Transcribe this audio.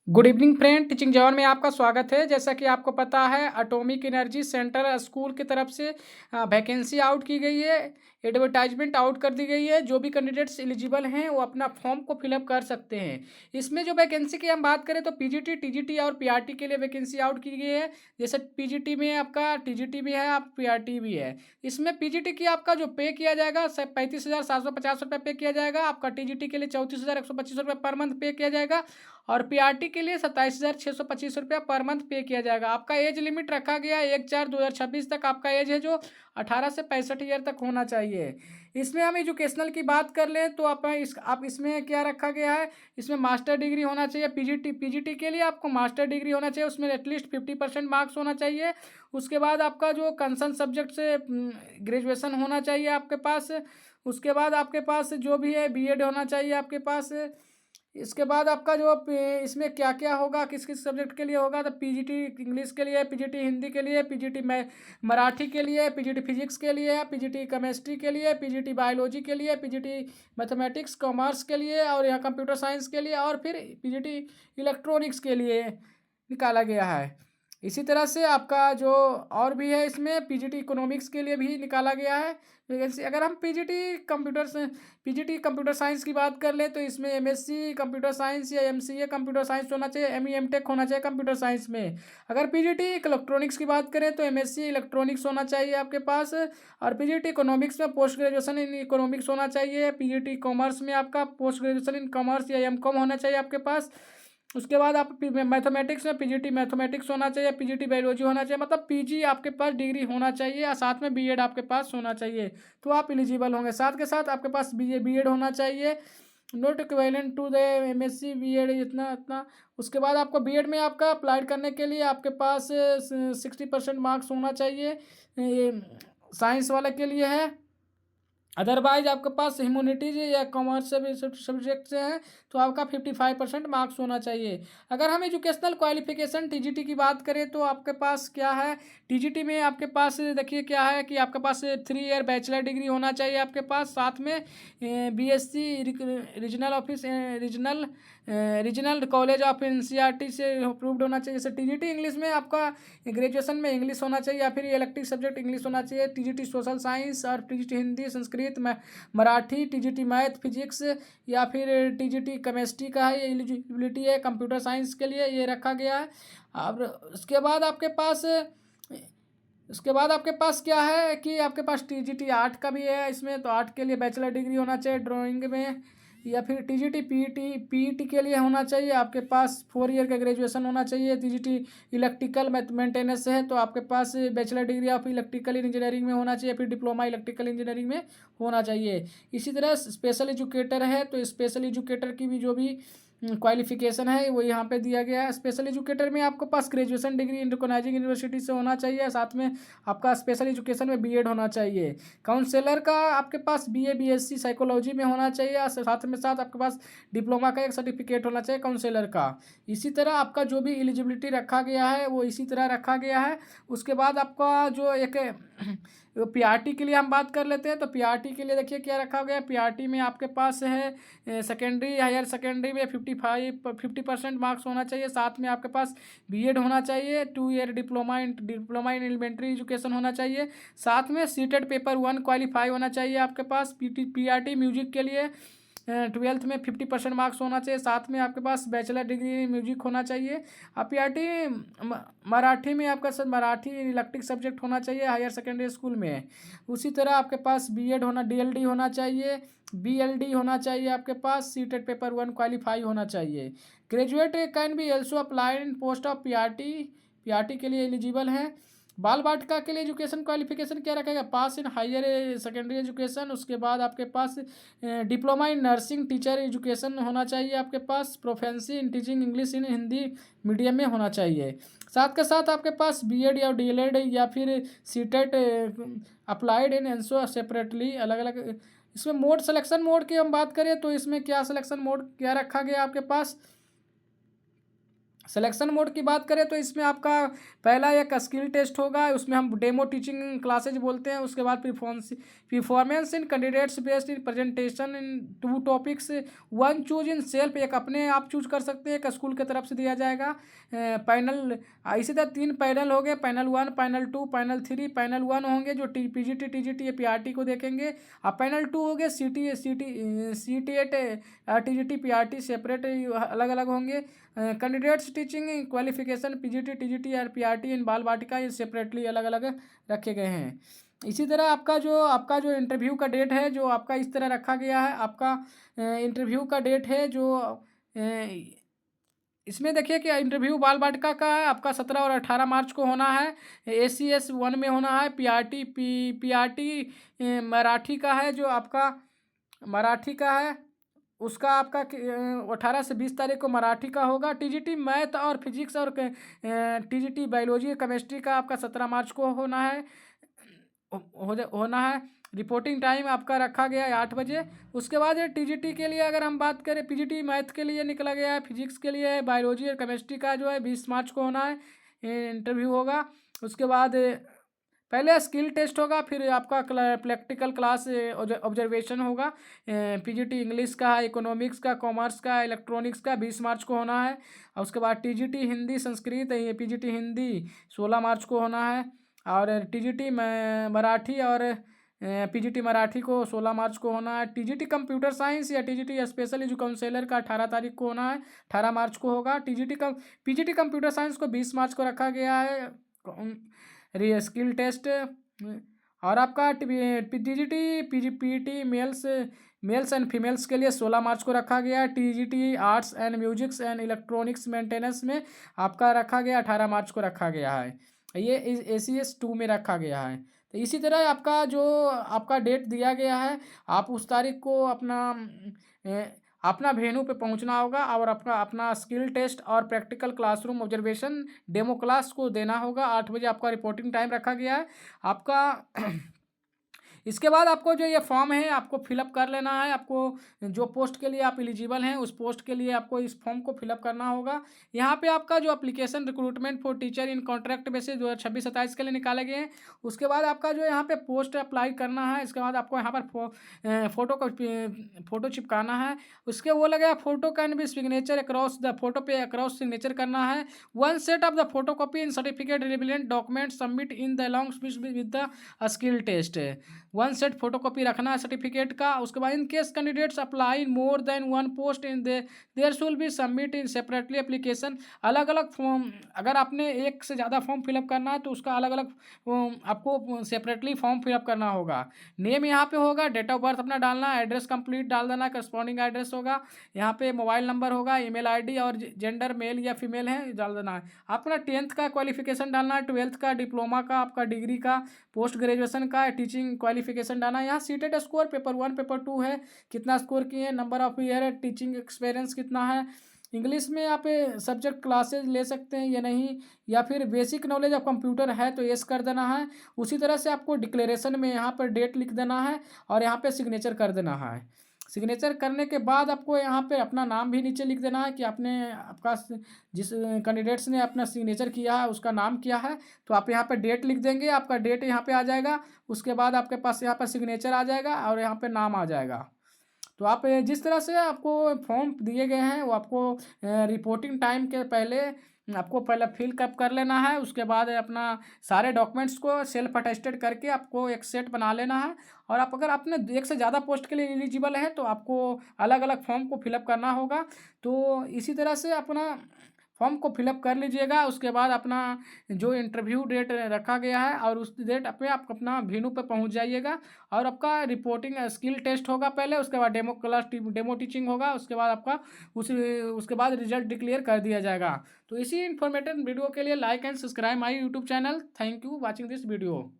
Good evening friend, teaching John में आपका स्वागत है। जैसा कि आपको पता है, एटॉमिक एनर्जी सेंटर स्कूल की तरफ से वैकेंसी आउट की गई है, एडवर्टाइजमेंट आउट कर दी गई है। जो भी कैंडिडेट्स एलिजिबल हैं वो अपना फॉर्म को फिलअप कर सकते हैं। इसमें जो वैकेंसी की हम बात करें तो पीजीटी, टीजीटी और पीआरटी के लिए वैकेंसी आउट की गई है। जैसे पीजीटी में आपका टीजीटी भी है, आप पीआरटी भी है। इसमें पीजीटी की आपका जो पे किया जाएगा 35,750 रुपये पे किया जाएगा। आपका टीजीटी के लिए 34,125 रुपये पर मंथ पे किया जाएगा और पीआरटी के लिए 27,625 रुपया पर मंथ पे किया जाएगा। आपका एज लिमिट रखा गया है 1/4/2026 तक आपका एज है, जो 18 से 65 ईयर तक होना चाहिए। इसमें हम एजुकेशनल की बात कर लें तो आप इसमें क्या रखा गया है, इसमें मास्टर डिग्री होना चाहिए। पीजीटी के लिए आपको मास्टर डिग्री होना चाहिए, उसमें एटलीस्ट 50% मार्क्स होना चाहिए। उसके बाद आपका जो कंसर्न सब्जेक्ट से ग्रेजुएशन होना चाहिए आपके पास। उसके बाद आपके पास जो भी है बीएड होना चाहिए आपके पास। इसके बाद आपका जो इसमें क्या क्या होगा, किस किस सब्जेक्ट के लिए होगा, तो पीजीटी इंग्लिश के लिए, पीजीटी हिंदी के लिए, पीजीटी मराठी के लिए, पीजीटी फिजिक्स के लिए, पीजीटी केमिस्ट्री के लिए, पीजीटी बायोलॉजी के लिए, पीजीटी मैथमेटिक्स कॉमर्स के लिए और यहाँ कंप्यूटर साइंस के लिए और फिर पीजीटी इलेक्ट्रॉनिक्स के लिए निकाला गया है। इसी तरह से आपका जो और भी है, इसमें पीजीटी इकोनॉमिक्स के लिए भी निकाला गया है वैकेंसी। अगर हम पीजीटी कंप्यूटर साइंस की बात कर लें तो इसमें एमएससी कंप्यूटर साइंस या एमसीए कंप्यूटर साइंस होना चाहिए, एमई एमटेक होना चाहिए कंप्यूटर साइंस में। अगर पीजीटी इलेक्ट्रॉनिक्स की बात करें तो एमएससी इलेक्ट्रॉनिक्स होना चाहिए आपके पास। और पीजीटी इकोनॉमिक्स में पोस्ट ग्रेजुएशन इन इकोनॉमिक्स होना चाहिए। पीजीटी कॉमर्स में आपका पोस्ट ग्रेजुएशन इन कॉमर्स या एमकॉम होना चाहिए आपके पास। उसके बाद आप मैथमेटिक्स में पीजीटी मैथमेटिक्स होना चाहिए, पीजीटी बायोलॉजी होना चाहिए, मतलब पीजी आपके पास डिग्री होना चाहिए और साथ में बीएड आपके पास होना चाहिए, तो आप एलिजिबल होंगे। साथ के साथ आपके पास बीएड होना चाहिए, not equivalent to the MSc BEd, इतना इतना। उसके बाद आपको बीएड में आपका अप्लाई करने के लिए आपके पास 60% मार्क्स होना चाहिए, ये साइंस वाले के लिए है। अदरवाइज आपके पास ह्यूमैनिटीज या कॉमर्स सब्जेक्ट से हैं तो आपका 55% मार्क्स होना चाहिए। अगर हम एजुकेशनल क्वालिफिकेशन टीजीटी की बात करें तो आपके पास क्या है, टीजीटी में आपके पास देखिए क्या है कि आपके पास 3 ईयर बैचलर डिग्री होना चाहिए आपके पास। साथ में BSc regional office regional college of NCERT से अप्रूव्ड होना चाहिए। जैसे टीजीटी इंग्लिश में आपका ग्रेजुएशन में इंग्लिश होना चाहिए या फिर इलेक्टिव सब्जेक्ट इंग्लिश होना चाहिए। टीजीटी सोशल साइंस और TGT Hindi Sanskrit Marathi, TGT math physics या फिर टीजीटी केमिस्ट्री का है, ये एलिजिबिलिटी है कंप्यूटर साइंस के लिए ये रखा गया है। अब उसके बाद आपके पास क्या है कि आपके पास टीजीटी आर्ट का भी है इसमें, तो आर्ट के लिए बैचलर डिग्री होना चाहिए ड्राइंग में। या फिर टीजीटी पीईटी के लिए होना चाहिए आपके पास 4 ईयर का ग्रेजुएशन होना चाहिए। टीजीटी इलेक्ट्रिकल मेंटेनेंस है तो आपके पास bachelor degree of electrical engineering में होना चाहिए, फिर डिप्लोमा इलेक्ट्रिकल इंजीनियरिंग में होना चाहिए। इसी तरह स्पेशल एजुकेटर है तो स्पेशल एजुकेटर की भी जो भी क्वालिफिकेशन है वो यहाँ पे दिया गया है। स्पेशल एजुकेटर में आपके पास ग्रेजुएशन डिग्री रिकॉग्नाइजिंग यूनिवर्सिटी से होना चाहिए, साथ में आपका स्पेशल एजुकेशन में बीएड होना चाहिए। काउंसलर का आपके पास बीए बीएससी साइकोलॉजी में होना चाहिए और साथ में साथ आपके पास डिप्लोमा का एक सर्टिफिकेट होना चाहिए काउंसलर का। इसी तरह आपका जो भी एलिजिबिलिटी रखा गया है वो इसी तरह रखा गया है। उसके बाद आपका जो एक पीआरटी के लिए हम बात कर लेते हैं तो पीआरटी के लिए देखिए क्या रखा गया है। पीआरटी में आपके पास है सेकेंडरी हायर सेकेंडरी में 50% मार्क्स होना चाहिए। साथ में आपके पास बीएड होना चाहिए, 2 year diploma in elementary education होना चाहिए। साथ में सीटेड पेपर 1 क्वालिफाई होना चाहिए आपके पास। पीआरटी म्यूजिक के लिए 12th में 50% मार्क्स होना चाहिए। साथ में आपके पास बैचलर डिग्री म्यूजिक होना चाहिए। पीआरटी मराठी में आपका सर मराठी इलेक्टिव सब्जेक्ट होना चाहिए हायर सेकेंडरी स्कूल में। उसी तरह आपके पास बीएड होना डीएलडी होना चाहिए, बीएलडी होना चाहिए आपके पास। सीटेड पेपर 1 क्वालिफाई होना चाहिए। Graduate can be also apply in post of PRT के लिए एलिजिबल हैं। बाल वाटिका के लिए एजुकेशन क्वालिफिकेशन क्या रखेगा, pass in higher secondary education. उसके बाद आपके पास diploma in nursing teacher education होना चाहिए आपके पास। Proficiency in teaching English in Hindi medium में होना चाहिए। साथ के साथ आपके पास बीएड या डीएलएड या फिर CTET applied in Enzo separately अलग अलग। इसमें मोड सिलेक्शन मोड की हम बात करें तो इसमें क्या सिलेक्शन मोड क्या रखा गया आपके पास, सिलेक्शन मोड की बात करें तो इसमें आपका पहला एक स्किल टेस्ट होगा, उसमें हम डेमो टीचिंग क्लासेज बोलते हैं। उसके बाद performance in candidates based in presentation in 2 topics, 1 choose in self, एक अपने आप चूज कर सकते हैं, एक स्कूल की तरफ से दिया जाएगा। पैनल, इसी तरह 3 पैनल हो गए, पैनल 1, पैनल 2, पैनल 3। पैनल 1 होंगे जो पीजीटी टीजीटी या पीआरटी को देखेंगे, और पैनल 2 हो गए सीटी 8 टीजीटी पीआरटी सेपरेट अलग अलग होंगे। Candidates teaching qualification PGT TGT और पीआरटी इन बाल वाटिका ये सेपरेटली अलग अलग रखे गए हैं। इसी तरह आपका जो इंटरव्यू का डेट है जो आपका इस तरह रखा गया है। आपका इंटरव्यू का डेट है जो इसमें देखिए कि इंटरव्यू बाल वाटिका का है आपका 17 और 18 मार्च को होना है। ACS 1 में होना है। पीआरटी मराठी का है, जो आपका मराठी का है उसका आपका 18 से 20 तारीख को मराठी का होगा। टीजीटी मैथ और फिजिक्स और टीजीटी बायोलॉजी केमिस्ट्री का आपका 17 मार्च को होना है। होना है। रिपोर्टिंग टाइम आपका रखा गया है 8 बजे। उसके बाद टीजीटी के लिए अगर हम बात करें, पीजीटी मैथ के लिए निकला गया है, फिजिक्स के लिए है, बायोलॉजी और केमिस्ट्री का जो है 20 मार्च को होना है, इंटरव्यू होगा। उसके बाद पहले स्किल टेस्ट होगा, फिर आपका प्रैक्टिकल क्लास ऑब्जर्वेशन होगा। पीजीटी इंग्लिश का है, इकोनॉमिक्स का, कॉमर्स का, इलेक्ट्रॉनिक्स का 20 मार्च को होना है। और उसके बाद टीजीटी हिंदी संस्कृत, ये पीजीटी हिंदी 16 मार्च को होना है। और टीजीटी मराठी और पीजीटी मराठी को 16 मार्च को होना है। टीजीटी कंप्यूटर साइंस या टीजीटी स्पेशल एजुकेशन काउंसलर का 18 तारीख को होना है, 18 मार्च को होगा। पीजीटी कंप्यूटर साइंस को 20 मार्च को रखा गया है स्किल टेस्ट। और आपका TGT PT males and females के लिए 16 मार्च को रखा गया है। TGT arts and musics and electronics maintenance में आपका रखा गया 18 मार्च को रखा गया है। ये ACS 2 में रखा गया है। तो इसी तरह आपका डेट दिया गया है, आप उस तारीख को अपना वेन्यू पे पहुंचना होगा और अपना स्किल टेस्ट और practical classroom observation demo class को देना होगा। 8 बजे आपका रिपोर्टिंग टाइम रखा गया है आपका। इसके बाद आपको जो ये फॉर्म है आपको फिलअप कर लेना है। आपको जो पोस्ट के लिए आप एलिजिबल हैं उस पोस्ट के लिए आपको इस फॉर्म को फिलअप करना होगा। यहाँ पे आपका जो application recruitment for teacher in contract basis 2026-27 के लिए निकाले गए हैं। उसके बाद आपका जो यहाँ पे पोस्ट अप्लाई करना है। इसके बाद आपको यहाँ पर फोटो चिपकाना है। उसके वो लगे photo can be signature across the photo पे अक्रॉस सिग्नेचर करना है। 1 set of the photo copy in certificate relevant document submit in the along with the skill test. 1 set photocopy रखना है सर्टिफिकेट का। उसके बाद in case candidates apply more than 1 post in there should be submit in separately application. अलग अलग form, अगर आपने एक से ज़्यादा फॉर्म फिलअप करना है तो उसका अलग अलग आपको सेपरेटली फॉर्म फिलअप करना होगा। नेम यहाँ पे होगा, डेट ऑफ बर्थ अपना डालना है, एड्रेस कंप्लीट डाल देना, करस्पॉन्डिंग एड्रेस होगा, यहाँ पे मोबाइल नंबर होगा, ईमेल आईडी और जेंडर मेल या फीमेल है डाल देना है। अपना 10th का क्वालिफिकेशन डालना है, 12th का, डिप्लोमा का, आपका डिग्री का, पोस्ट ग्रेजुएशन का, टीचिंग क्वालिफिकेशन डालना है। यहाँ सीटेड स्कोर पेपर 1 पेपर 2 है, कितना स्कोर किए, नंबर ऑफ ईयर है, टीचिंग एक्सपीरियंस कितना है। इंग्लिश में आप सब्जेक्ट क्लासेज ले सकते हैं या नहीं, या फिर बेसिक नॉलेज ऑफ कंप्यूटर है तो यस कर देना है। उसी तरह से आपको डिक्लेरेशन में यहाँ पर डेट लिख देना है और यहाँ पे सिग्नेचर कर देना है। सिग्नेचर करने के बाद आपको यहाँ पे अपना नाम भी नीचे लिख देना है कि आपका जिस कैंडिडेट्स ने अपना सिग्नेचर किया है उसका नाम किया है। तो आप यहाँ पे डेट लिख देंगे, आपका डेट यहाँ पे आ जाएगा। उसके बाद आपके पास यहाँ पर सिग्नेचर आ जाएगा और यहाँ पे नाम आ जाएगा। तो आप जिस तरह से आपको फॉर्म दिए गए हैं वो आपको रिपोर्टिंग टाइम के पहले आपको पहले फिल कप कर लेना है। उसके बाद अपना सारे डॉक्यूमेंट्स को सेल्फ अटेस्टेड करके आपको एक सेट बना लेना है। और आप अगर आपने एक से ज़्यादा पोस्ट के लिए एलिजिबल है तो आपको अलग अलग फॉर्म को फिलअप करना होगा। तो इसी तरह से अपना फॉर्म को फिलअप कर लीजिएगा। उसके बाद अपना जो इंटरव्यू डेट रखा गया है और उस डेट पे आप अपना वेन्यू पे पहुंच जाइएगा। और आपका रिपोर्टिंग स्किल टेस्ट होगा पहले, उसके बाद डेमो टीचिंग होगा, उसके बाद आपका उसके बाद रिजल्ट डिक्लेयर कर दिया जाएगा। तो इसी इन्फॉर्मेटिव वीडियो के लिए like and subscribe my YouTube channel. Thank you watching this video.